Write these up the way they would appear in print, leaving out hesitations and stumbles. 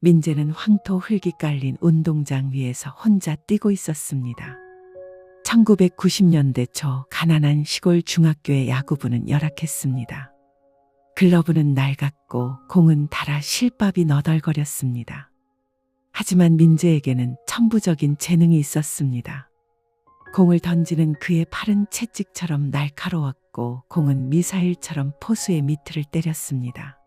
민재는 황토 흙이 깔린 운동장 위에서 혼자 뛰고 있었습니다. 1990년대 초 가난한 시골 중학교의 야구부는 열악했습니다. 글러브는 낡았고 공은 닳아 실밥이 너덜거렸습니다. 하지만 민재에게는 천부적인 재능이 있었습니다. 공을 던지는 그의 팔은 채찍처럼 날카로웠고 공은 미사일처럼 포수의 밑을 때렸습니다.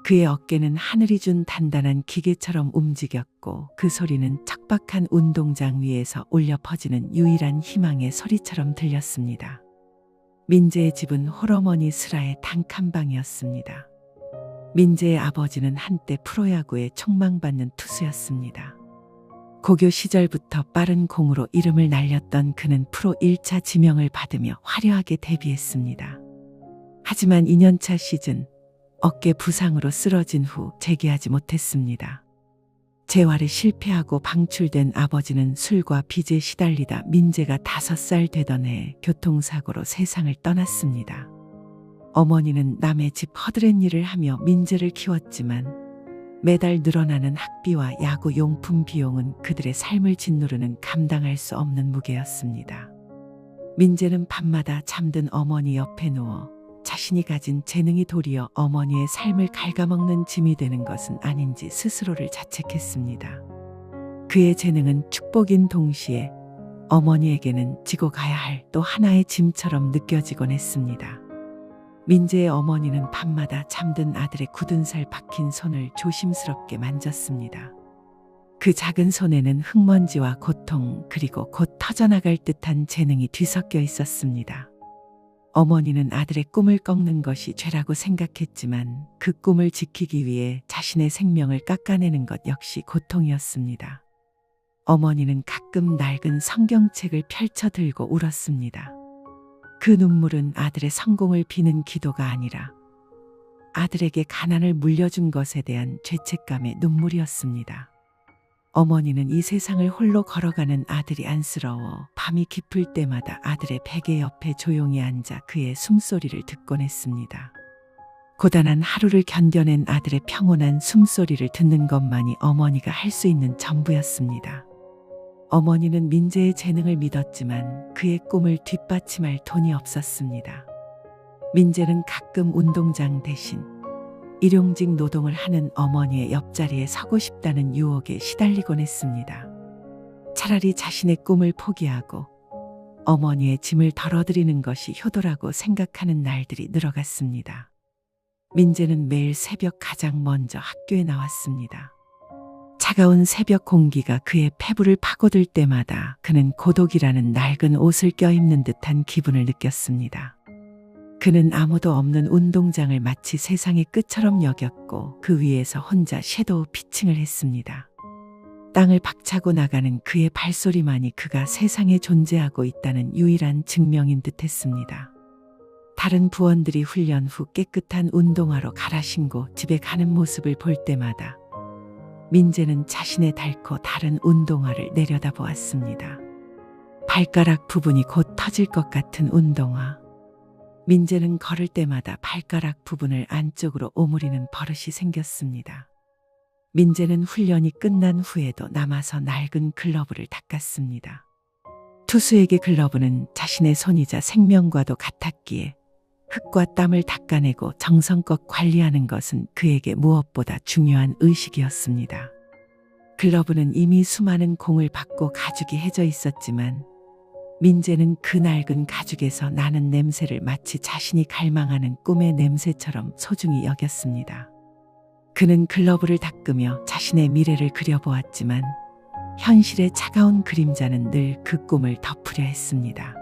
그의 어깨는 하늘이 준 단단한 기계처럼 움직였고 그 소리는 척박한 운동장 위에서 울려 퍼지는 유일한 희망의 소리처럼 들렸습니다. 민재의 집은 홀어머니 슬하의 단칸방이었습니다. 민재의 아버지는 한때 프로야구에 촉망받는 투수였습니다. 고교 시절부터 빠른 공으로 이름을 날렸던 그는 프로 1차 지명을 받으며 화려하게 데뷔했습니다. 하지만 2년차 시즌 어깨 부상으로 쓰러진 후 재기하지 못했습니다. 재활에 실패하고 방출된 아버지는 술과 빚에 시달리다 민재가 5살 되던 해 교통사고로 세상을 떠났습니다. 어머니는 남의 집 허드렛 일을 하며 민재를 키웠지만 매달 늘어나는 학비와 야구 용품 비용은 그들의 삶을 짓누르는 감당할 수 없는 무게였습니다. 민재는 밤마다 잠든 어머니 옆에 누워 자신이 가진 재능이 도리어 어머니의 삶을 갉아먹는 짐이 되는 것은 아닌지 스스로를 자책했습니다. 그의 재능은 축복인 동시에 어머니에게는 지고 가야 할 또 하나의 짐처럼 느껴지곤 했습니다. 민재의 어머니는 밤마다 잠든 아들의 굳은 살 박힌 손을 조심스럽게 만졌습니다. 그 작은 손에는 흙먼지와 고통 그리고 곧 터져나갈 듯한 재능이 뒤섞여 있었습니다. 어머니는 아들의 꿈을 꺾는 것이 죄라고 생각했지만 그 꿈을 지키기 위해 자신의 생명을 깎아내는 것 역시 고통이었습니다. 어머니는 가끔 낡은 성경책을 펼쳐 들고 울었습니다. 그 눈물은 아들의 성공을 비는 기도가 아니라 아들에게 가난을 물려준 것에 대한 죄책감의 눈물이었습니다. 어머니는 이 세상을 홀로 걸어가는 아들이 안쓰러워 밤이 깊을 때마다 아들의 베개 옆에 조용히 앉아 그의 숨소리를 듣곤 했습니다. 고단한 하루를 견뎌낸 아들의 평온한 숨소리를 듣는 것만이 어머니가 할 수 있는 전부였습니다. 어머니는 민재의 재능을 믿었지만 그의 꿈을 뒷받침할 돈이 없었습니다. 민재는 가끔 운동장 대신 일용직 노동을 하는 어머니의 옆자리에 서고 싶다는 유혹에 시달리곤 했습니다. 차라리 자신의 꿈을 포기하고 어머니의 짐을 덜어드리는 것이 효도라고 생각하는 날들이 늘어갔습니다. 민재는 매일 새벽 가장 먼저 학교에 나왔습니다. 차가운 새벽 공기가 그의 폐부를 파고들 때마다 그는 고독이라는 낡은 옷을 껴입는 듯한 기분을 느꼈습니다. 그는 아무도 없는 운동장을 마치 세상의 끝처럼 여겼고 그 위에서 혼자 섀도우 피칭을 했습니다. 땅을 박차고 나가는 그의 발소리만이 그가 세상에 존재하고 있다는 유일한 증명인 듯했습니다. 다른 부원들이 훈련 후 깨끗한 운동화로 갈아 신고 집에 가는 모습을 볼 때마다 민재는 자신의 닳고 다른 운동화를 내려다보았습니다. 발가락 부분이 곧 터질 것 같은 운동화. 민재는 걸을 때마다 발가락 부분을 안쪽으로 오므리는 버릇이 생겼습니다. 민재는 훈련이 끝난 후에도 남아서 낡은 글러브를 닦았습니다. 투수에게 글러브는 자신의 손이자 생명과도 같았기에 흙과 땀을 닦아내고 정성껏 관리하는 것은 그에게 무엇보다 중요한 의식이었습니다. 글러브는 이미 수많은 공을 받고 가죽이 해져 있었지만 민재는 그 낡은 가죽에서 나는 냄새를 마치 자신이 갈망하는 꿈의 냄새처럼 소중히 여겼습니다. 그는 글러브를 닦으며 자신의 미래를 그려보았지만 현실의 차가운 그림자는 늘 그 꿈을 덮으려 했습니다.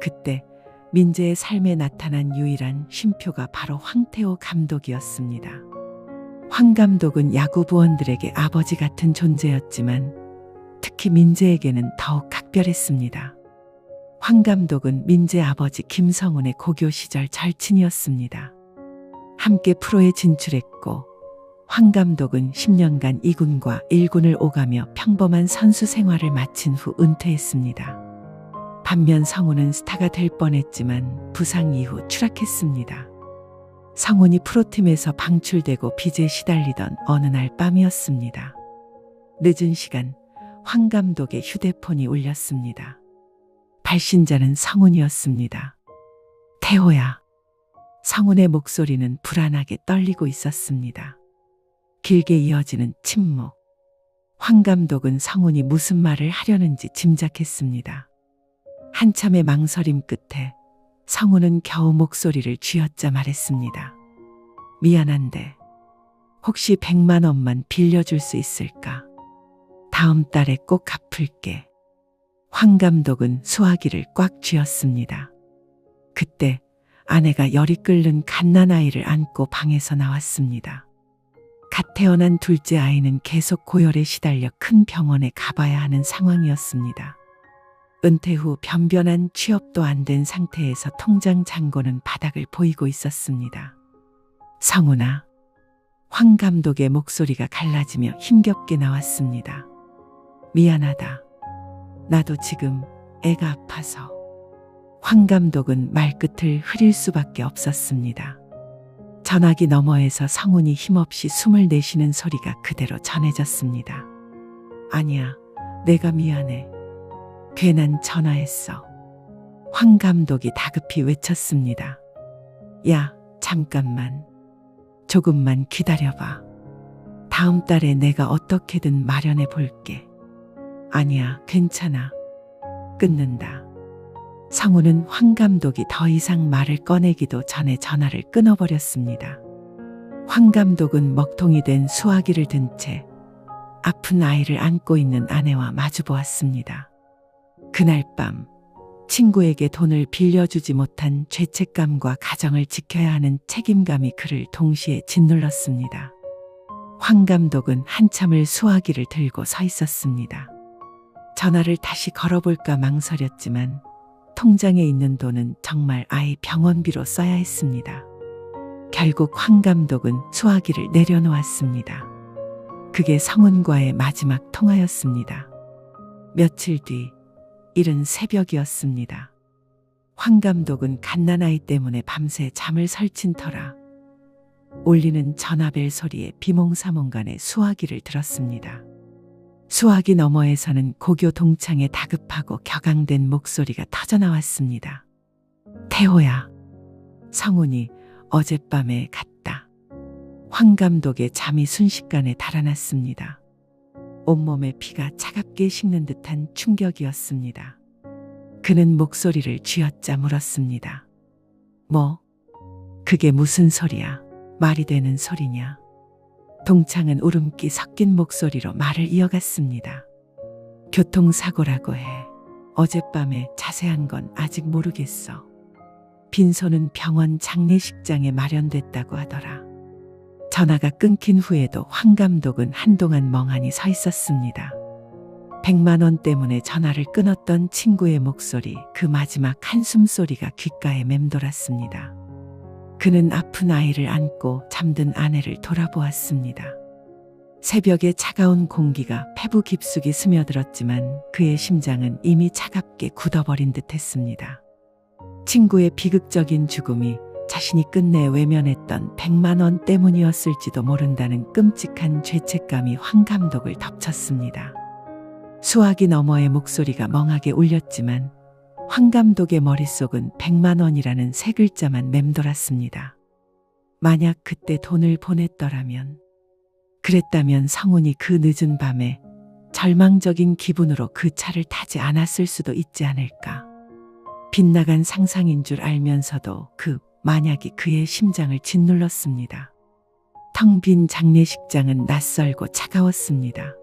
그때 민재의 삶에 나타난 유일한 쉼표가 바로 황태호 감독이었습니다. 황 감독은 야구 부원들에게 아버지 같은 존재였지만 특히 민재에게는 더욱 각별했습니다. 황 감독은 민재 아버지 김성훈의 고교 시절 절친이었습니다. 함께 프로에 진출했고 황 감독은 10년간 2군과 1군을 오가며 평범한 선수 생활을 마친 후 은퇴했습니다. 반면 성훈은 스타가 될 뻔했지만 부상 이후 추락했습니다. 성훈이 프로팀에서 방출되고 빚에 시달리던 어느 날 밤이었습니다. 늦은 시간 황 감독의 휴대폰이 울렸습니다. 발신자는 성훈이었습니다. 태호야. 성훈의 목소리는 불안하게 떨리고 있었습니다. 길게 이어지는 침묵. 황 감독은 성훈이 무슨 말을 하려는지 짐작했습니다. 한참의 망설임 끝에 성훈은 겨우 목소리를 쥐어짜 말했습니다. 미안한데 혹시 100만 원만 빌려줄 수 있을까? 다음 달에 꼭 갚을게. 황 감독은 수화기를 꽉 쥐었습니다. 그때 아내가 열이 끓는 갓난아이를 안고 방에서 나왔습니다. 갓 태어난 둘째 아이는 계속 고열에 시달려 큰 병원에 가봐야 하는 상황이었습니다. 은퇴 후 변변한 취업도 안 된 상태에서 통장 잔고는 바닥을 보이고 있었습니다. 성훈아. 황 감독의 목소리가 갈라지며 힘겹게 나왔습니다. 미안하다. 나도 지금 애가 아파서. 황 감독은 말끝을 흐릴 수밖에 없었습니다. 전화기 너머에서 성훈이 힘없이 숨을 내쉬는 소리가 그대로 전해졌습니다. 아니야, 내가 미안해. 괜한 전화했어. 황 감독이 다급히 외쳤습니다. 야, 잠깐만. 조금만 기다려봐. 다음 달에 내가 어떻게든 마련해 볼게. 아니야, 괜찮아. 끊는다. 성훈은 황 감독이 더 이상 말을 꺼내기도 전에 전화를 끊어버렸습니다. 황 감독은 먹통이 된 수화기를 든 채 아픈 아이를 안고 있는 아내와 마주보았습니다. 그날 밤 친구에게 돈을 빌려주지 못한 죄책감과 가정을 지켜야 하는 책임감이 그를 동시에 짓눌렀습니다. 황 감독은 한참을 수화기를 들고 서 있었습니다. 전화를 다시 걸어볼까 망설였지만 통장에 있는 돈은 정말 아이 병원비로 써야 했습니다. 결국 황 감독은 수화기를 내려놓았습니다. 그게 성훈과의 마지막 통화였습니다. 며칠 뒤 이른 새벽이었습니다. 황 감독은 갓난아이 때문에 밤새 잠을 설친 터라 울리는 전화벨 소리에 비몽사몽간에 수화기를 들었습니다. 수화기 너머에서는 고교 동창의 다급하고 격앙된 목소리가 터져나왔습니다. 태호야. 성훈이 어젯밤에 갔다. 황 감독의 잠이 순식간에 달아났습니다. 온몸에 피가 차갑게 식는 듯한 충격이었습니다. 그는 목소리를 쥐어짜 물었습니다. 뭐? 그게 무슨 소리야? 말이 되는 소리냐? 동창은 울음기 섞인 목소리로 말을 이어갔습니다. 교통사고라고 해. 어젯밤에 자세한 건 아직 모르겠어. 빈소는 병원 장례식장에 마련됐다고 하더라. 전화가 끊긴 후에도 황 감독은 한동안 멍하니 서 있었습니다. 100만 원 때문에 전화를 끊었던 친구의 목소리, 그 마지막 한숨 소리가 귓가에 맴돌았습니다. 그는 아픈 아이를 안고 잠든 아내를 돌아보았습니다. 새벽의 차가운 공기가 폐부 깊숙이 스며들었지만 그의 심장은 이미 차갑게 굳어버린 듯했습니다. 친구의 비극적인 죽음이 자신이 끝내 외면했던 100만 원 때문이었을지도 모른다는 끔찍한 죄책감이 황 감독을 덮쳤습니다. 수화기 너머의 목소리가 멍하게 울렸지만 황 감독의 머릿속은 100만 원이라는 세 글자만 맴돌았습니다. 만약 그때 돈을 보냈더라면, 그랬다면 성훈이 그 늦은 밤에 절망적인 기분으로 그 차를 타지 않았을 수도 있지 않을까. 빗나간 상상인 줄 알면서도 그 만약이 그의 심장을 짓눌렀습니다. 텅 빈 장례식장은 낯설고 차가웠습니다.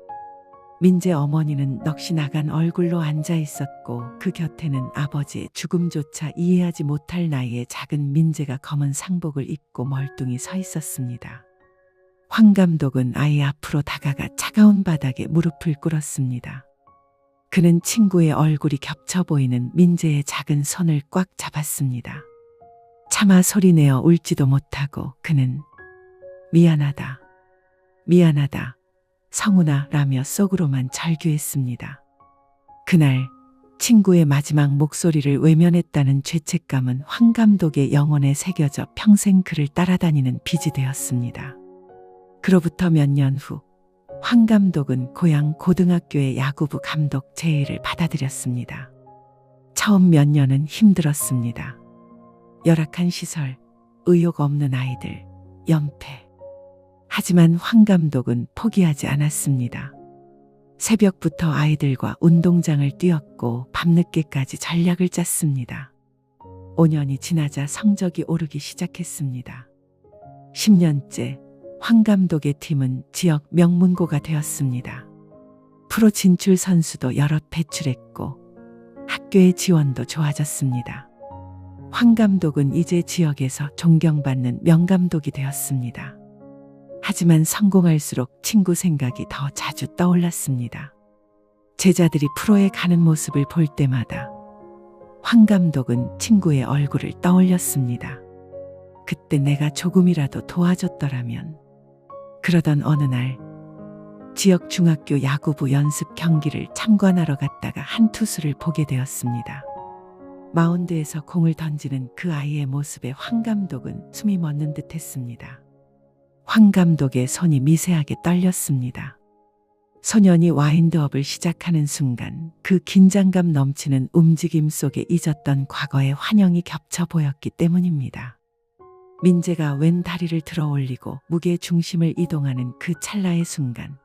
민재 어머니는 넋이 나간 얼굴로 앉아 있었고 그 곁에는 아버지의 죽음조차 이해하지 못할 나이에 작은 민재가 검은 상복을 입고 멀뚱히 서 있었습니다. 황 감독은 아이 앞으로 다가가 차가운 바닥에 무릎을 꿇었습니다. 그는 친구의 얼굴이 겹쳐 보이는 민재의 작은 손을 꽉 잡았습니다. 차마 소리내어 울지도 못하고 그는 미안하다, 미안하다, 성훈아 라며 속으로만 절규했습니다. 그날 친구의 마지막 목소리를 외면했다는 죄책감은 황 감독의 영혼에 새겨져 평생 그를 따라다니는 빚이 되었습니다. 그로부터 몇 년 후, 황 감독은 고향 고등학교의 야구부 감독 제의를 받아들였습니다. 처음 몇 년은 힘들었습니다. 열악한 시설, 의욕 없는 아이들, 연패. 하지만 황 감독은 포기하지 않았습니다. 새벽부터 아이들과 운동장을 뛰었고 밤늦게까지 전략을 짰습니다. 5년이 지나자 성적이 오르기 시작했습니다. 10년째 황 감독의 팀은 지역 명문고가 되었습니다. 프로 진출 선수도 여럿 배출했고 학교의 지원도 좋아졌습니다. 황 감독은 이제 지역에서 존경받는 명감독이 되었습니다. 하지만 성공할수록 친구 생각이 더 자주 떠올랐습니다. 제자들이 프로에 가는 모습을 볼 때마다 황 감독은 친구의 얼굴을 떠올렸습니다. 그때 내가 조금이라도 도와줬더라면. 그러던 어느 날 지역 중학교 야구부 연습 경기를 참관하러 갔다가 한 투수를 보게 되었습니다. 마운드에서 공을 던지는 그 아이의 모습에 황 감독은 숨이 멎는 듯 했습니다. 황 감독의 손이 미세하게 떨렸습니다. 소년이 와인드업을 시작하는 순간 그 긴장감 넘치는 움직임 속에 잊었던 과거의 환영이 겹쳐 보였기 때문입니다. 민재가 왼 다리를 들어 올리고 무게 중심을 이동하는 그 찰나의 순간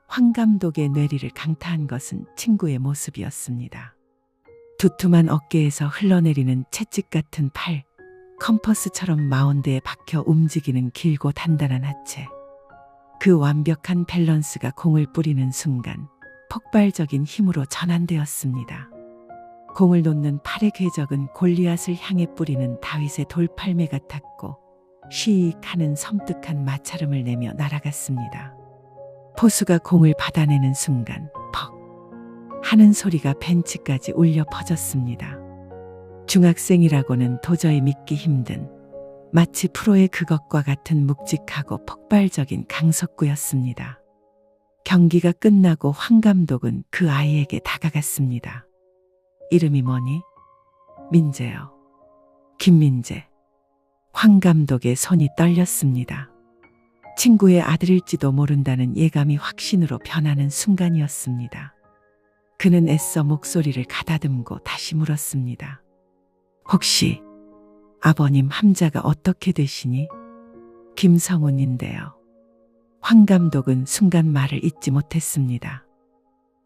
황 감독의 뇌리를 강타한 것은 친구의 모습이었습니다. 두툼한 어깨에서 흘러내리는 채찍 같은 팔, 컴퍼스처럼 마운드에 박혀 움직이는 길고 단단한 하체. 그 완벽한 밸런스가 공을 뿌리는 순간 폭발적인 힘으로 전환되었습니다. 공을 놓는 팔의 궤적은 골리앗을 향해 뿌리는 다윗의 돌팔매 같았고 쉬익 하는 섬뜩한 마찰음을 내며 날아갔습니다. 포수가 공을 받아내는 순간 퍽 하는 소리가 벤치까지 울려 퍼졌습니다. 중학생이라고는 도저히 믿기 힘든 마치 프로의 그것과 같은 묵직하고 폭발적인 강속구였습니다. 경기가 끝나고 황 감독은 그 아이에게 다가갔습니다. 이름이 뭐니? 민재요. 김민재. 황 감독의 손이 떨렸습니다. 친구의 아들일지도 모른다는 예감이 확신으로 변하는 순간이었습니다. 그는 애써 목소리를 가다듬고 다시 물었습니다. 혹시 아버님 함자가 어떻게 되시니? 김성훈인데요. 황 감독은 순간 말을 잇지 못했습니다.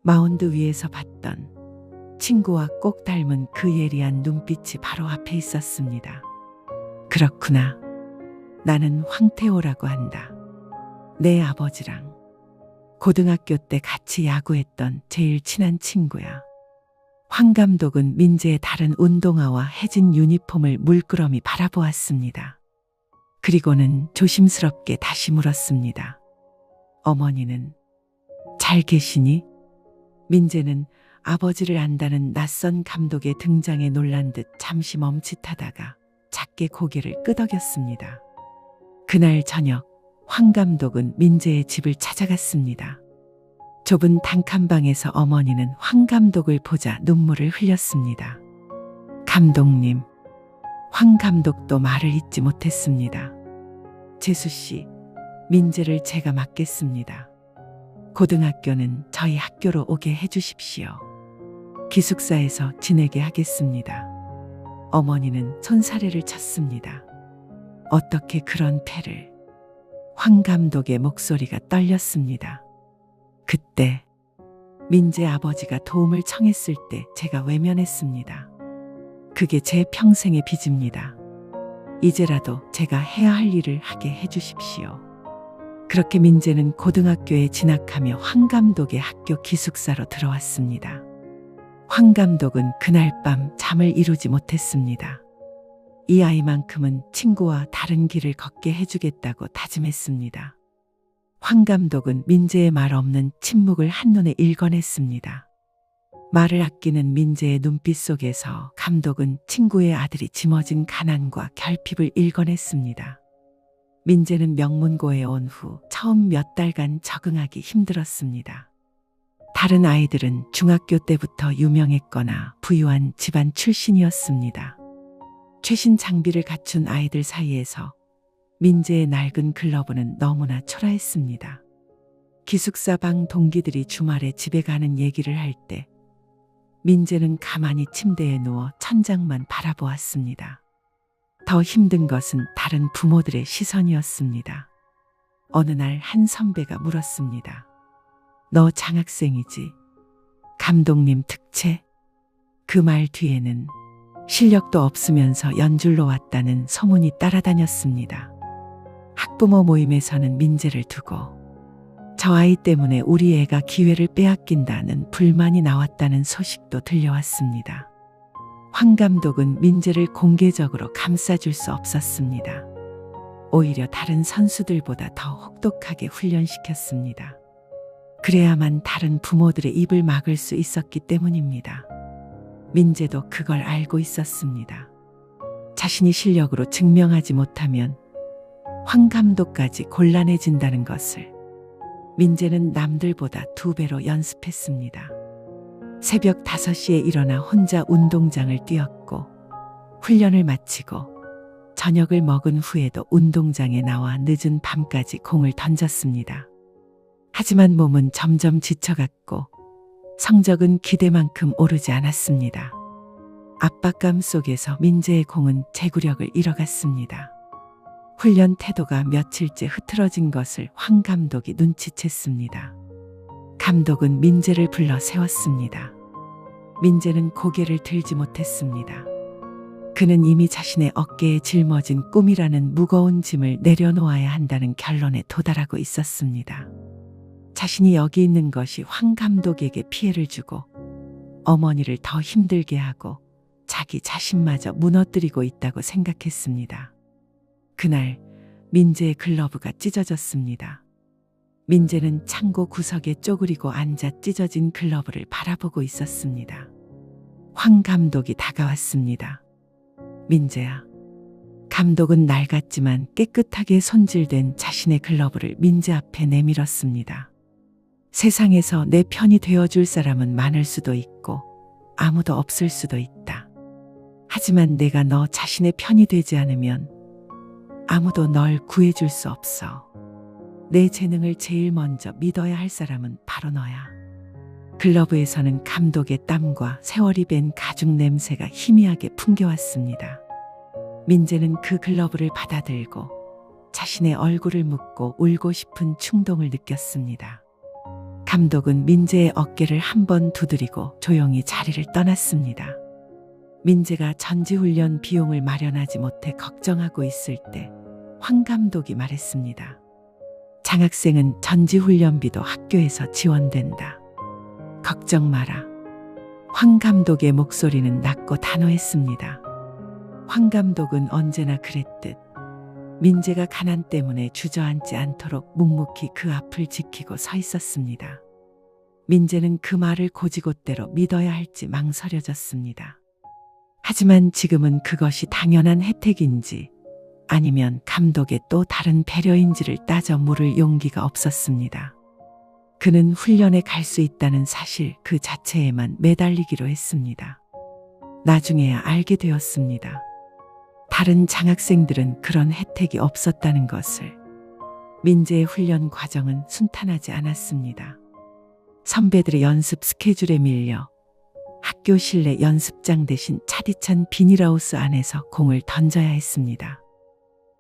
마운드 위에서 봤던 친구와 꼭 닮은 그 예리한 눈빛이 바로 앞에 있었습니다. 그렇구나. 나는 황태호라고 한다. 내 아버지랑 고등학교 때 같이 야구했던 제일 친한 친구야. 황 감독은 민재의 다른 운동화와 해진 유니폼을 물끄러미 바라보았습니다. 그리고는 조심스럽게 다시 물었습니다. 어머니는 잘 계시니? 민재는 아버지를 안다는 낯선 감독의 등장에 놀란 듯 잠시 멈칫하다가 작게 고개를 끄덕였습니다. 그날 저녁 황 감독은 민재의 집을 찾아갔습니다. 좁은 단칸방에서 어머니는 황 감독을 보자 눈물을 흘렸습니다. 감독님. 황 감독도 말을 잇지 못했습니다. 재수 씨, 민재를 제가 맡겠습니다. 고등학교는 저희 학교로 오게 해주십시오. 기숙사에서 지내게 하겠습니다. 어머니는 손사래를 쳤습니다. 어떻게 그런 패를. 황 감독의 목소리가 떨렸습니다. 그때 민재 아버지가 도움을 청했을 때 제가 외면했습니다. 그게 제 평생의 빚입니다. 이제라도 제가 해야 할 일을 하게 해주십시오. 그렇게 민재는 고등학교에 진학하며 황 감독의 학교 기숙사로 들어왔습니다. 황 감독은 그날 밤 잠을 이루지 못했습니다. 이 아이만큼은 친구와 다른 길을 걷게 해주겠다고 다짐했습니다. 황 감독은 민재의 말 없는 침묵을 한눈에 읽어냈습니다. 말을 아끼는 민재의 눈빛 속에서 감독은 친구의 아들이 짊어진 가난과 결핍을 읽어냈습니다. 민재는 명문고에 온 후 처음 몇 달간 적응하기 힘들었습니다. 다른 아이들은 중학교 때부터 유명했거나 부유한 집안 출신이었습니다. 최신 장비를 갖춘 아이들 사이에서 민재의 낡은 글러브는 너무나 초라했습니다. 기숙사 방 동기들이 주말에 집에 가는 얘기를 할 때 민재는 가만히 침대에 누워 천장만 바라보았습니다. 더 힘든 것은 다른 부모들의 시선이었습니다. 어느 날 한 선배가 물었습니다. 너 장학생이지? 감독님 특채? 그 말 뒤에는 실력도 없으면서 연줄로 왔다는 소문이 따라다녔습니다. 학부모 모임에서는 민재를 두고 저 아이 때문에 우리 애가 기회를 빼앗긴다는 불만이 나왔다는 소식도 들려왔습니다. 황 감독은 민재를 공개적으로 감싸줄 수 없었습니다. 오히려 다른 선수들보다 더 혹독하게 훈련시켰습니다. 그래야만 다른 부모들의 입을 막을 수 있었기 때문입니다. 민재도 그걸 알고 있었습니다. 자신이 실력으로 증명하지 못하면 황 감독까지 곤란해진다는 것을 민재는 남들보다 2배로 연습했습니다. 새벽 5시에 일어나 혼자 운동장을 뛰었고 훈련을 마치고 저녁을 먹은 후에도 운동장에 나와 늦은 밤까지 공을 던졌습니다. 하지만 몸은 점점 지쳐갔고 성적은 기대만큼 오르지 않았습니다. 압박감 속에서 민재의 공은 제구력을 잃어갔습니다. 훈련 태도가 며칠째 흐트러진 것을 황 감독이 눈치챘습니다. 감독은 민재를 불러 세웠습니다. 민재는 고개를 들지 못했습니다. 그는 이미 자신의 어깨에 짊어진 꿈이라는 무거운 짐을 내려놓아야 한다는 결론에 도달하고 있었습니다. 자신이 여기 있는 것이 황 감독에게 피해를 주고 어머니를 더 힘들게 하고 자기 자신마저 무너뜨리고 있다고 생각했습니다. 그날 민재의 글러브가 찢어졌습니다. 민재는 창고 구석에 쪼그리고 앉아 찢어진 글러브를 바라보고 있었습니다. 황 감독이 다가왔습니다. 민재야. 감독은 낡았지만 깨끗하게 손질된 자신의 글러브를 민재 앞에 내밀었습니다. 세상에서 내 편이 되어줄 사람은 많을 수도 있고 아무도 없을 수도 있다. 하지만 내가 너 자신의 편이 되지 않으면 아무도 널 구해줄 수 없어. 내 재능을 제일 먼저 믿어야 할 사람은 바로 너야. 글러브에서는 감독의 땀과 세월이 밴 가죽 냄새가 희미하게 풍겨왔습니다. 민재는 그 글러브를 받아들고 자신의 얼굴을 묶고 울고 싶은 충동을 느꼈습니다. 감독은 민재의 어깨를 한번 두드리고 조용히 자리를 떠났습니다. 민재가 전지훈련 비용을 마련하지 못해 걱정하고 있을 때 황 감독이 말했습니다. 장학생은 전지훈련비도 학교에서 지원된다. 걱정 마라. 황 감독의 목소리는 낮고 단호했습니다. 황 감독은 언제나 그랬듯 민재가 가난 때문에 주저앉지 않도록 묵묵히 그 앞을 지키고 서 있었습니다. 민재는 그 말을 고지곳대로 믿어야 할지 망설여졌습니다. 하지만 지금은 그것이 당연한 혜택인지 아니면 감독의 또 다른 배려인지를 따져 물을 용기가 없었습니다. 그는 훈련에 갈 수 있다는 사실 그 자체에만 매달리기로 했습니다. 나중에야 알게 되었습니다. 다른 장학생들은 그런 혜택이 없었다는 것을. 민재의 훈련 과정은 순탄하지 않았습니다. 선배들의 연습 스케줄에 밀려 학교 실내 연습장 대신 차디찬 비닐하우스 안에서 공을 던져야 했습니다.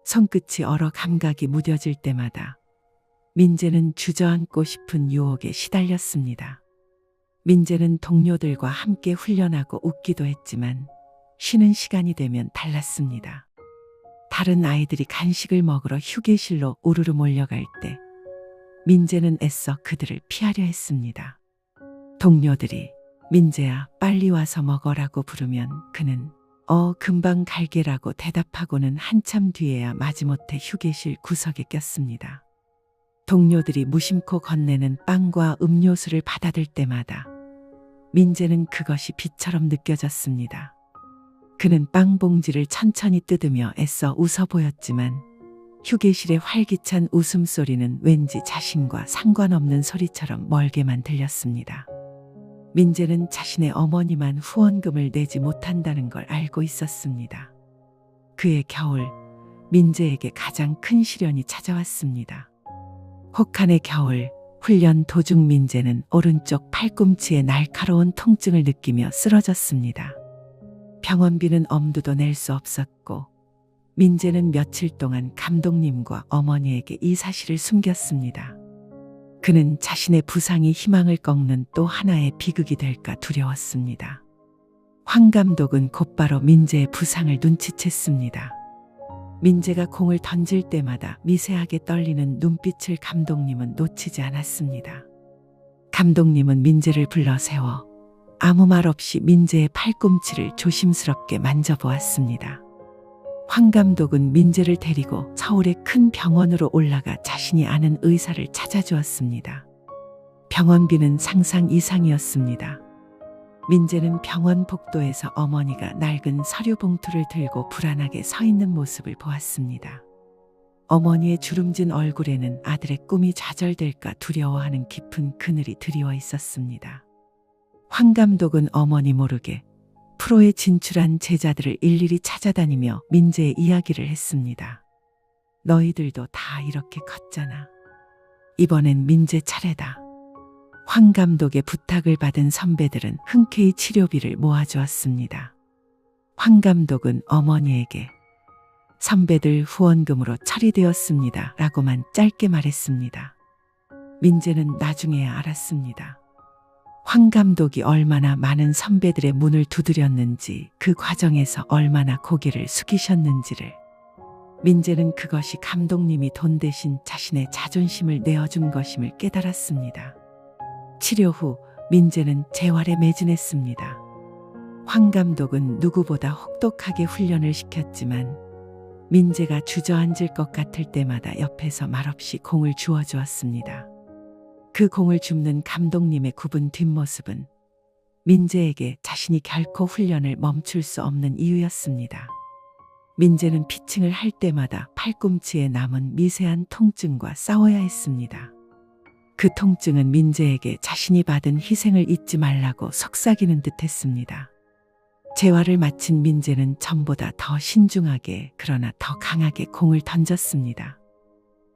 손끝이 얼어 감각이 무뎌질 때마다 민재는 주저앉고 싶은 유혹에 시달렸습니다. 민재는 동료들과 함께 훈련하고 웃기도 했지만 쉬는 시간이 되면 달랐습니다. 다른 아이들이 간식을 먹으러 휴게실로 우르르 몰려갈 때 민재는 애써 그들을 피하려 했습니다. 동료들이 민재야 빨리 와서 먹어라고 부르면 그는 금방 갈게라고 대답하고는 한참 뒤에야 마지못해 휴게실 구석에 꼈습니다. 동료들이 무심코 건네는 빵과 음료수를 받아들 때마다 민재는 그것이 빛처럼 느껴졌습니다. 그는 빵 봉지를 천천히 뜯으며 애써 웃어 보였지만 휴게실의 활기찬 웃음소리는 왠지 자신과 상관없는 소리처럼 멀게만 들렸습니다. 민재는 자신의 어머니만 후원금을 내지 못한다는 걸 알고 있었습니다. 그해 겨울 민재에게 가장 큰 시련이 찾아왔습니다. 혹한의 겨울 훈련 도중 민재는 오른쪽 팔꿈치에 날카로운 통증을 느끼며 쓰러졌습니다. 병원비는 엄두도 낼 수 없었고 민재는 며칠 동안 감독님과 어머니에게 이 사실을 숨겼습니다. 그는 자신의 부상이 희망을 꺾는 또 하나의 비극이 될까 두려웠습니다. 황 감독은 곧바로 민재의 부상을 눈치챘습니다. 민재가 공을 던질 때마다 미세하게 떨리는 눈빛을 감독님은 놓치지 않았습니다. 감독님은 민재를 불러 세워 아무 말 없이 민재의 팔꿈치를 조심스럽게 만져보았습니다. 황 감독은 민재를 데리고 서울의 큰 병원으로 올라가 자신이 아는 의사를 찾아주었습니다. 병원비는 상상 이상이었습니다. 민재는 병원 복도에서 어머니가 낡은 서류 봉투를 들고 불안하게 서 있는 모습을 보았습니다. 어머니의 주름진 얼굴에는 아들의 꿈이 좌절될까 두려워하는 깊은 그늘이 드리워 있었습니다. 황 감독은 어머니 모르게 프로에 진출한 제자들을 일일이 찾아다니며 민재의 이야기를 했습니다. 너희들도 다 이렇게 컸잖아. 이번엔 민재 차례다. 황 감독의 부탁을 받은 선배들은 흔쾌히 치료비를 모아주었습니다. 황 감독은 어머니에게 선배들 후원금으로 처리되었습니다 라고만 짧게 말했습니다. 민재는 나중에야 알았습니다. 황 감독이 얼마나 많은 선배들의 문을 두드렸는지, 그 과정에서 얼마나 고개를 숙이셨는지를. 민재는 그것이 감독님이 돈 대신 자신의 자존심을 내어준 것임을 깨달았습니다. 치료 후 민재는 재활에 매진했습니다. 황 감독은 누구보다 혹독하게 훈련을 시켰지만 민재가 주저앉을 것 같을 때마다 옆에서 말없이 공을 주워주었습니다. 그 공을 줍는 감독님의 굽은 뒷모습은 민재에게 자신이 결코 훈련을 멈출 수 없는 이유였습니다. 민재는 피칭을 할 때마다 팔꿈치에 남은 미세한 통증과 싸워야 했습니다. 그 통증은 민재에게 자신이 받은 희생을 잊지 말라고 속삭이는 듯 했습니다. 재활을 마친 민재는 전보다 더 신중하게, 그러나 더 강하게 공을 던졌습니다.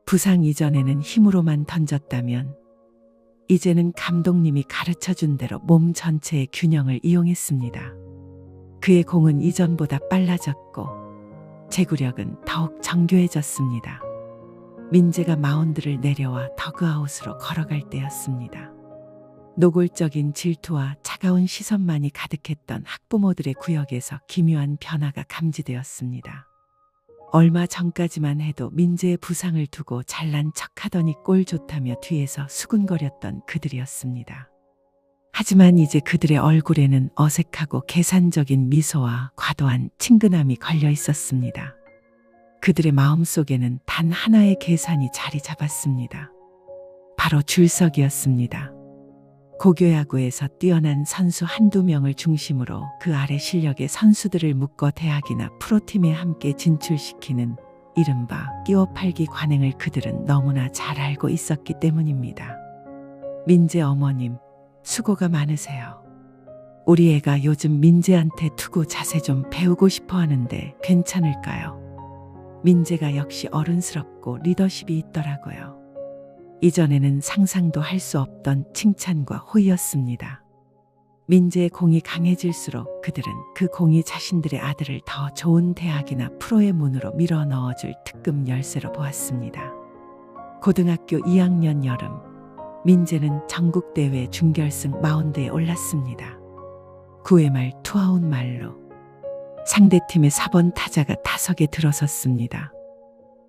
부상 이전에는 힘으로만 던졌다면 이제는 감독님이 가르쳐준 대로 몸 전체의 균형을 이용했습니다. 그의 공은 이전보다 빨라졌고 제구력은 더욱 정교해졌습니다. 민재가 마운드를 내려와 더그아웃으로 걸어갈 때였습니다. 노골적인 질투와 차가운 시선만이 가득했던 학부모들의 구역에서 기묘한 변화가 감지되었습니다. 얼마 전까지만 해도 민재의 부상을 두고 잘난 척하더니 꼴 좋다며 뒤에서 수군거렸던 그들이었습니다. 하지만 이제 그들의 얼굴에는 어색하고 계산적인 미소와 과도한 친근함이 걸려 있었습니다. 그들의 마음속에는 단 하나의 계산이 자리 잡았습니다. 바로 줄석이었습니다. 고교야구에서 뛰어난 선수 한두 명을 중심으로 그 아래 실력의 선수들을 묶어 대학이나 프로팀에 함께 진출시키는 이른바 끼워팔기 관행을 그들은 너무나 잘 알고 있었기 때문입니다. 민재 어머님, 수고가 많으세요. 우리 애가 요즘 민재한테 투구 자세 좀 배우고 싶어 하는데 괜찮을까요? 민재가 역시 어른스럽고 리더십이 있더라고요. 이전에는 상상도 할 수 없던 칭찬과 호의였습니다. 민재의 공이 강해질수록 그들은 그 공이 자신들의 아들을 더 좋은 대학이나 프로의 문으로 밀어 넣어줄 특급 열쇠로 보았습니다. 고등학교 2학년 여름, 민재는 전국대회 준결승 마운드에 올랐습니다. 9회 말 투아웃 말로 상대팀의 4번 타자가 타석에 들어섰습니다.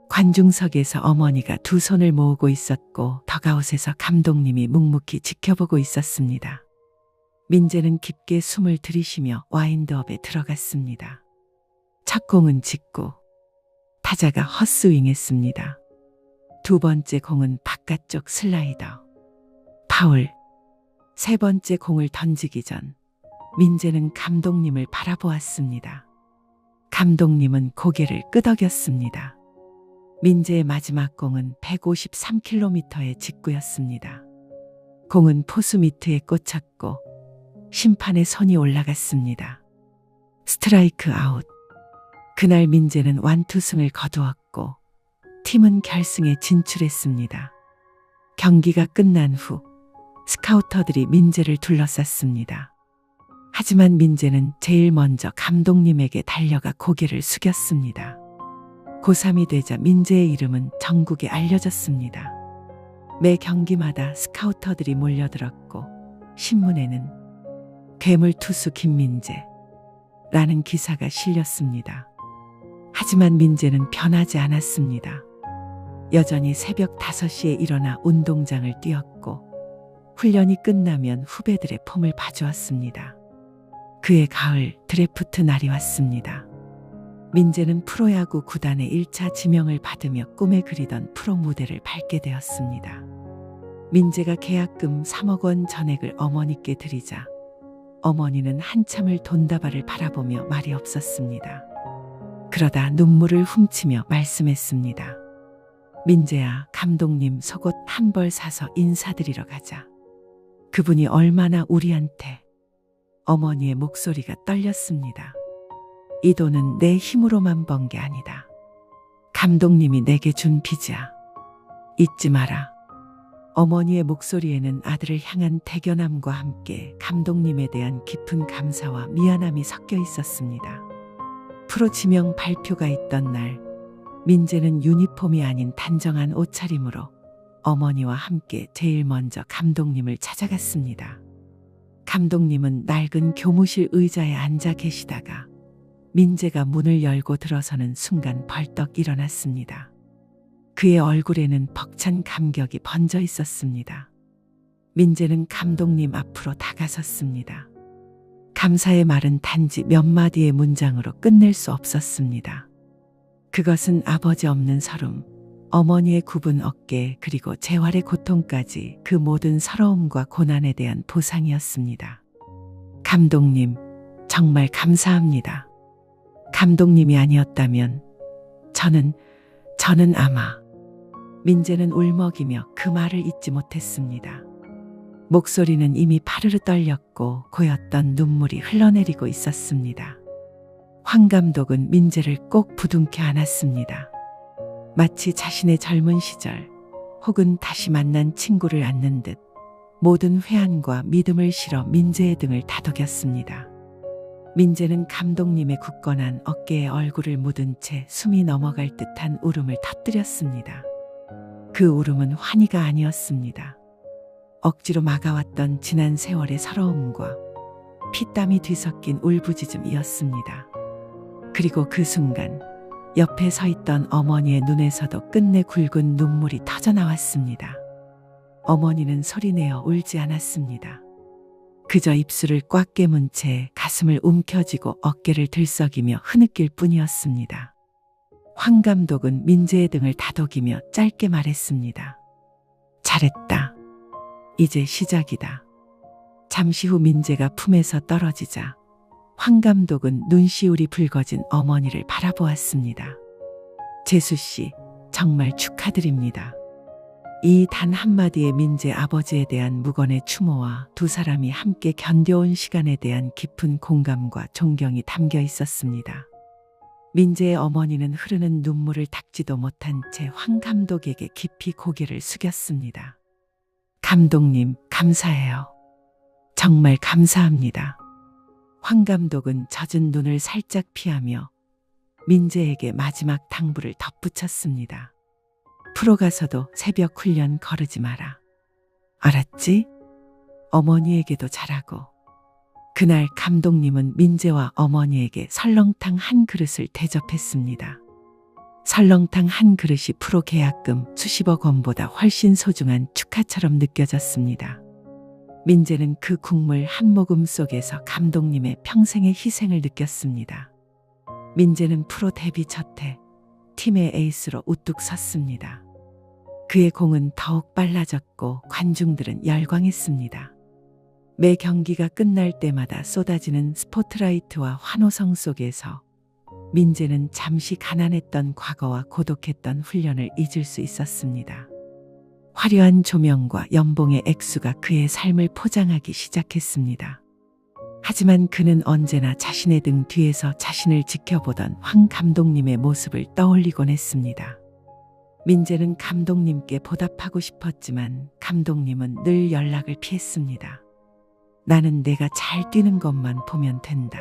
관중석에서 어머니가 두 손을 모으고 있었고 덕아웃에서 감독님이 묵묵히 지켜보고 있었습니다. 민재는 깊게 숨을 들이쉬며 와인드업에 들어갔습니다. 첫 공은 직구, 타자가 헛스윙했습니다. 두 번째 공은 바깥쪽 슬라이더, 파울. 세 번째 공을 던지기 전 민재는 감독님을 바라보았습니다. 감독님은 고개를 끄덕였습니다. 민재의 마지막 공은 153km의 직구였습니다. 공은 포수 미트에 꽂혔고 심판의 선이 올라갔습니다. 스트라이크 아웃. 그날 민재는 완투승을 거두었고 팀은 결승에 진출했습니다. 경기가 끝난 후 스카우터들이 민재를 둘러쌌습니다. 하지만 민재는 제일 먼저 감독님에게 달려가 고개를 숙였습니다. 고3이 되자 민재의 이름은 전국에 알려졌습니다. 매 경기마다 스카우터들이 몰려들었고 신문에는 괴물 투수 김민재라는 기사가 실렸습니다. 하지만 민재는 변하지 않았습니다. 여전히 새벽 5시에 일어나 운동장을 뛰었고 훈련이 끝나면 후배들의 폼을 봐주었습니다. 그해 가을 드래프트 날이 왔습니다. 민재는 프로야구 구단의 1차 지명을 받으며 꿈에 그리던 프로 무대를 밟게 되었습니다. 민재가 계약금 3억 원 전액을 어머니께 드리자 어머니는 한참을 돈다발을 바라보며 말이 없었습니다. 그러다 눈물을 훔치며 말씀했습니다. 민재야, 감독님 속옷 한 벌 사서 인사드리러 가자. 그분이 얼마나 우리한테. 어머니의 목소리가 떨렸습니다. 이 돈은 내 힘으로만 번 게 아니다. 감독님이 내게 준 빚이야. 잊지 마라. 어머니의 목소리에는 아들을 향한 대견함과 함께 감독님에 대한 깊은 감사와 미안함이 섞여 있었습니다. 프로 지명 발표가 있던 날, 민재는 유니폼이 아닌 단정한 옷차림으로 어머니와 함께 제일 먼저 감독님을 찾아갔습니다. 감독님은 낡은 교무실 의자에 앉아 계시다가 민재가 문을 열고 들어서는 순간 벌떡 일어났습니다. 그의 얼굴에는 벅찬 감격이 번져 있었습니다. 민재는 감독님 앞으로 다가섰습니다. 감사의 말은 단지 몇 마디의 문장으로 끝낼 수 없었습니다. 그것은 아버지 없는 서름, 어머니의 굽은 어깨 그리고 재활의 고통까지 그 모든 서러움과 고난에 대한 보상이었습니다. 감독님, 정말 감사합니다. 감독님이 아니었다면 저는 아마. 민재는 울먹이며 그 말을 잊지 못했습니다. 목소리는 이미 파르르 떨렸고 고였던 눈물이 흘러내리고 있었습니다. 황 감독은 민재를 꼭 부둥켜 안았습니다. 마치 자신의 젊은 시절 혹은 다시 만난 친구를 안는 듯 모든 회한과 믿음을 실어 민재의 등을 다독였습니다. 민재는 감독님의 굳건한 어깨에 얼굴을 묻은 채 숨이 넘어갈 듯한 울음을 터뜨렸습니다. 그 울음은 환희가 아니었습니다. 억지로 막아왔던 지난 세월의 서러움과 피땀이 뒤섞인 울부짖음이었습니다. 그리고 그 순간 옆에 서 있던 어머니의 눈에서도 끝내 굵은 눈물이 터져나왔습니다. 어머니는 소리내어 울지 않았습니다. 그저 입술을 꽉 깨문 채 가슴을 움켜쥐고 어깨를 들썩이며 흐느낄 뿐이었습니다. 황 감독은 민재의 등을 다독이며 짧게 말했습니다. 잘했다. 이제 시작이다. 잠시 후 민재가 품에서 떨어지자 황 감독은 눈시울이 붉어진 어머니를 바라보았습니다. 재수 씨, 정말 축하드립니다. 이 단 한마디에 민재 아버지에 대한 묵언의 추모와 두 사람이 함께 견뎌온 시간에 대한 깊은 공감과 존경이 담겨 있었습니다. 민재의 어머니는 흐르는 눈물을 닦지도 못한 채 황 감독에게 깊이 고개를 숙였습니다. 감독님, 감사해요. 정말 감사합니다. 황 감독은 젖은 눈을 살짝 피하며 민재에게 마지막 당부를 덧붙였습니다. 프로 가서도 새벽 훈련 거르지 마라. 알았지? 어머니에게도 잘하고. 그날 감독님은 민재와 어머니에게 설렁탕 한 그릇을 대접했습니다. 설렁탕 한 그릇이 프로 계약금 수십억 원보다 훨씬 소중한 축하처럼 느껴졌습니다. 민재는 그 국물 한 모금 속에서 감독님의 평생의 희생을 느꼈습니다. 민재는 프로 데뷔 첫해 팀의 에이스로 우뚝 섰습니다. 그의 공은 더욱 빨라졌고 관중들은 열광했습니다. 매 경기가 끝날 때마다 쏟아지는 스포트라이트와 환호성 속에서 민재는 잠시 가난했던 과거와 고독했던 훈련을 잊을 수 있었습니다. 화려한 조명과 연봉의 액수가 그의 삶을 포장하기 시작했습니다. 하지만 그는 언제나 자신의 등 뒤에서 자신을 지켜보던 황 감독님의 모습을 떠올리곤 했습니다. 민재는 감독님께 보답하고 싶었지만 감독님은 늘 연락을 피했습니다. 나는 내가 잘 뛰는 것만 보면 된다.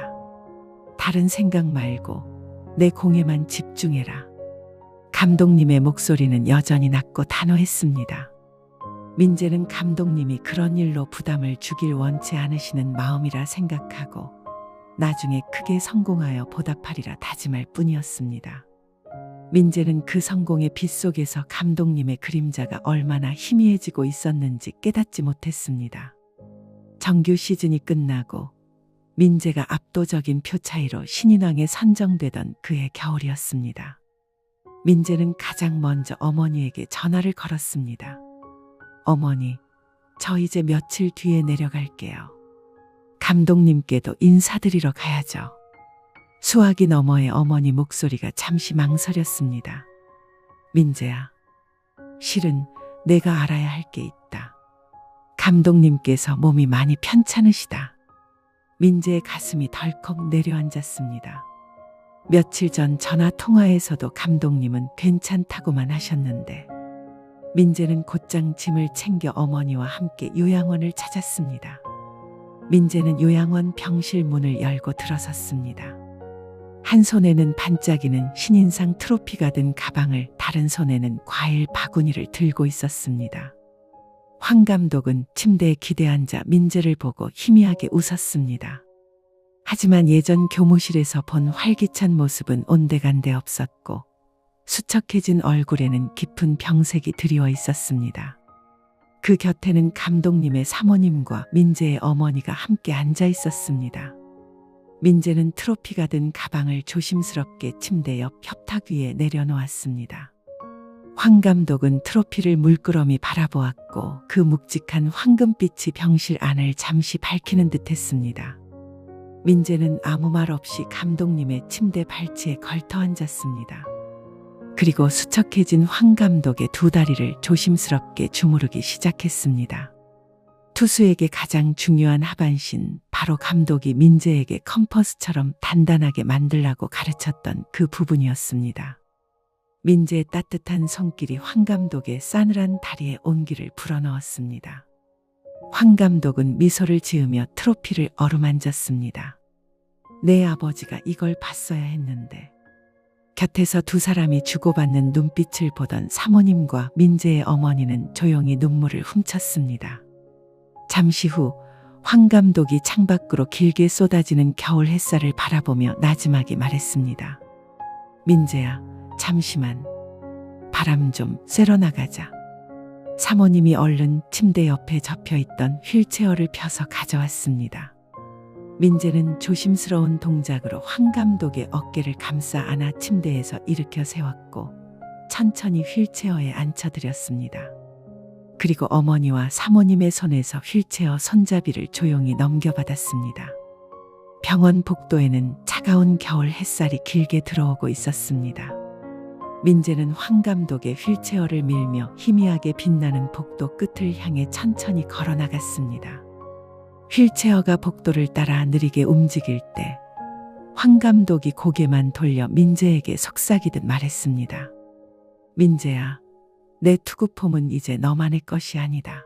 다른 생각 말고 내 공에만 집중해라. 감독님의 목소리는 여전히 낮고 단호했습니다. 민재는 감독님이 그런 일로 부담을 주길 원치 않으시는 마음이라 생각하고 나중에 크게 성공하여 보답하리라 다짐할 뿐이었습니다. 민재는 그 성공의 빛 속에서 감독님의 그림자가 얼마나 희미해지고 있었는지 깨닫지 못했습니다. 정규 시즌이 끝나고 민재가 압도적인 표 차이로 신인왕에 선정되던 그해 겨울이었습니다. 민재는 가장 먼저 어머니에게 전화를 걸었습니다. 어머니, 저 이제 며칠 뒤에 내려갈게요. 감독님께도 인사드리러 가야죠. 수화기 너머의 어머니 목소리가 잠시 망설였습니다. 민재야, 실은 내가 알아야 할 게 있다. 감독님께서 몸이 많이 편찮으시다. 민재의 가슴이 덜컥 내려앉았습니다. 며칠 전 전화 통화에서도 감독님은 괜찮다고만 하셨는데 민재는 곧장 짐을 챙겨 어머니와 함께 요양원을 찾았습니다. 민재는 요양원 병실 문을 열고 들어섰습니다. 한 손에는 반짝이는 신인상 트로피가 든 가방을, 다른 손에는 과일 바구니를 들고 있었습니다. 황 감독은 침대에 기대앉아 민재를 보고 희미하게 웃었습니다. 하지만 예전 교무실에서 본 활기찬 모습은 온데간데 없었고 수척해진 얼굴에는 깊은 병색이 드리워 있었습니다. 그 곁에는 감독님의 사모님과 민재의 어머니가 함께 앉아 있었습니다. 민재는 트로피가 든 가방을 조심스럽게 침대 옆 협탁 위에 내려놓았습니다. 황 감독은 트로피를 물끄러미 바라보았고 그 묵직한 황금빛이 병실 안을 잠시 밝히는 듯했습니다. 민재는 아무 말 없이 감독님의 침대 발치에 걸터 앉았습니다. 그리고 수척해진 황 감독의 두 다리를 조심스럽게 주무르기 시작했습니다. 투수에게 가장 중요한 하반신, 바로 감독이 민재에게 컴퍼스처럼 단단하게 만들라고 가르쳤던 그 부분이었습니다. 민재의 따뜻한 손길이 황 감독의 싸늘한 다리에 온기를 불어넣었습니다. 황 감독은 미소를 지으며 트로피를 어루만졌습니다. 내 아버지가 이걸 봤어야 했는데. 곁에서 두 사람이 주고받는 눈빛을 보던 사모님과 민재의 어머니는 조용히 눈물을 훔쳤습니다. 잠시 후 황 감독이 창밖으로 길게 쏟아지는 겨울 햇살을 바라보며 나지막이 말했습니다. 민재야, 잠시만. 바람 좀 쐬러 나가자. 사모님이 얼른 침대 옆에 접혀있던 휠체어를 펴서 가져왔습니다. 민재는 조심스러운 동작으로 황 감독의 어깨를 감싸 안아 침대에서 일으켜 세웠고 천천히 휠체어에 앉혀드렸습니다. 그리고 어머니와 사모님의 손에서 휠체어 손잡이를 조용히 넘겨받았습니다. 병원 복도에는 차가운 겨울 햇살이 길게 들어오고 있었습니다. 민재는 황 감독의 휠체어를 밀며 희미하게 빛나는 복도 끝을 향해 천천히 걸어 나갔습니다. 휠체어가 복도를 따라 느리게 움직일 때 황 감독이 고개만 돌려 민재에게 속삭이듯 말했습니다. 민재야, 내 투구폼은 이제 너만의 것이 아니다.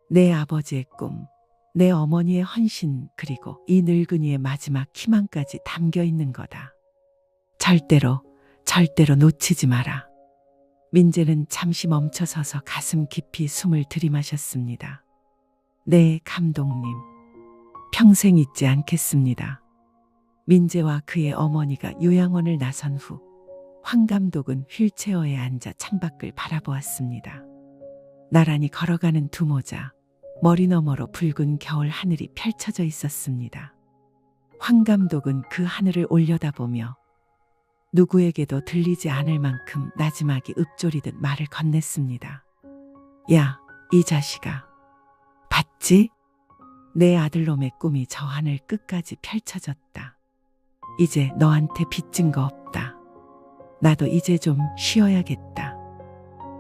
내 아버지의 꿈, 내 어머니의 헌신, 그리고 이 늙은이의 마지막 희망까지 담겨 있는 거다. 절대로 놓치지 마라. 민재는 잠시 멈춰서서 가슴 깊이 숨을 들이마셨습니다. 네, 감독님. 평생 잊지 않겠습니다. 민재와 그의 어머니가 요양원을 나선 후 황 감독은 휠체어에 앉아 창밖을 바라보았습니다. 나란히 걸어가는 두 모자, 머리 너머로 붉은 겨울 하늘이 펼쳐져 있었습니다. 황 감독은 그 하늘을 올려다보며 누구에게도 들리지 않을 만큼 나지막이 읊조리듯 말을 건넸습니다. 야, 이 자식아. 봤지? 내 아들놈의 꿈이 저 하늘 끝까지 펼쳐졌다. 이제 너한테 빚진 거 없다. 나도 이제 좀 쉬어야겠다.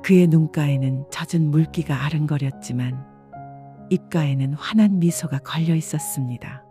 그의 눈가에는 젖은 물기가 아른거렸지만 입가에는 환한 미소가 걸려 있었습니다.